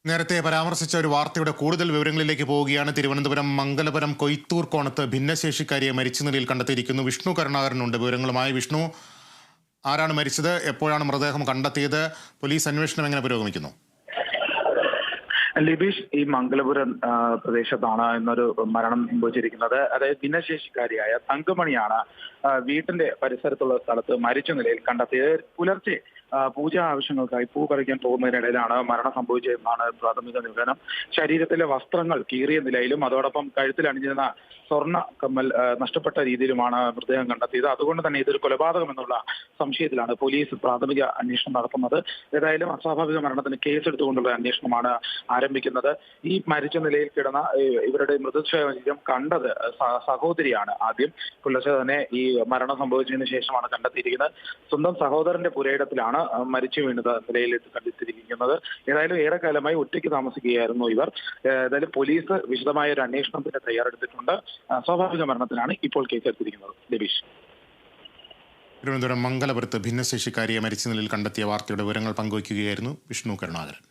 നേരത്തെ പരാമർശിച്ച ഒരു വാർത്തയുടെ കൂടുതൽ വിവരങ്ങളിലേക്ക് പോവുകയാണ്. തിരുവനന്തപുരം മംഗലപുരം കൊയ്ത്തൂർ കോണത്ത് ഭിന്നശേഷിക്കാരിയെ മരിച്ച നിലയിൽ കണ്ടെത്തിയിരിക്കുന്നു. വിഷ്ണു കരുണാകരനുണ്ട് വിവരങ്ങളുമായി. വിഷ്ണു, ആരാണ് മരിച്ചത്? എപ്പോഴാണ് മൃതദേഹം കണ്ടെത്തിയത്? പോലീസ് അന്വേഷണം എങ്ങനെ പുരോഗമിക്കുന്നു? ലിബീഷ്, ഈ മംഗലപുരം പ്രദേശത്താണ് ഇന്നൊരു മരണം സംഭവിച്ചിരിക്കുന്നത്. അതായത് ഭിന്നശേഷിക്കാരിയായ തങ്കമണിയാണ് വീട്ടിന്റെ പരിസരത്തുള്ള സ്ഥലത്ത് മരിച്ച നിലയിൽ കണ്ടെത്തിയത്. പുലർച്ചെ പൂജാ ആവശ്യങ്ങൾക്കായി പൂ പറിക്കാൻ പോകുന്നതിനിടയിലാണ് മരണം സംഭവിച്ചതെന്നാണ് പ്രാഥമിക നിഗമനം. ശരീരത്തിലെ വസ്ത്രങ്ങൾ കീറിയ നിലയിലും അതോടൊപ്പം കഴുത്തിൽ അണിഞ്ഞിരുന്ന സ്വർണ്ണ കമ്മൽ നഷ്ടപ്പെട്ട രീതിയിലുമാണ് മൃതദേഹം കണ്ടെത്തിയത്. അതുകൊണ്ട് തന്നെ ഇതൊരു കൊലപാതകം എന്നുള്ള സംശയത്തിലാണ് പോലീസ് പ്രാഥമിക അന്വേഷണം നടത്തുന്നത്. ഏതായാലും അസ്വാഭാവിക മരണത്തിന് കേസെടുത്തുകൊണ്ടുള്ള അന്വേഷണമാണ് ആരംഭിക്കുന്നത്. ഈ മരിച്ച നിലയിൽ കിടന്ന ഇവരുടെ മൃതശരീരം കണ്ടത് സഹോദരിയാണ്. ആദ്യം പുലർച്ചെ തന്നെ ഈ മരണം സംഭവിച്ചതിന് ശേഷമാണ് കണ്ടെത്തിയിരിക്കുന്നത്. സ്വന്തം സഹോദരന്റെ പുരയിടത്തിലാണ് മരിച്ചു വീണത് നിലയിൽ കണ്ടെത്തിയിരിക്കുന്നത്. ഏതായാലും ഏറെക്കാലമായി ഒറ്റയ്ക്ക് താമസിക്കുകയായിരുന്നു ഇവർ. ഏതായാലും പോലീസ് വിശദമായ ഒരു അന്വേഷണത്തിന് തയ്യാറെടുത്തിട്ടുണ്ട്. സ്വാഭാവിക മരണത്തിനാണ് ഇപ്പോൾ കേസെടുത്തിരിക്കുന്നത്. ലിബീഷ്, തിരുവനന്തപുരം മംഗലപുരത്ത് ഭിന്നശേഷിക്കാരിയെ മരിച്ച നിലയിൽ കണ്ടെത്തിയ വാർത്തയുടെ വിവരങ്ങൾ പങ്കുവയ്ക്കുകയായിരുന്നു വിഷ്ണു കരുണാകരൻ.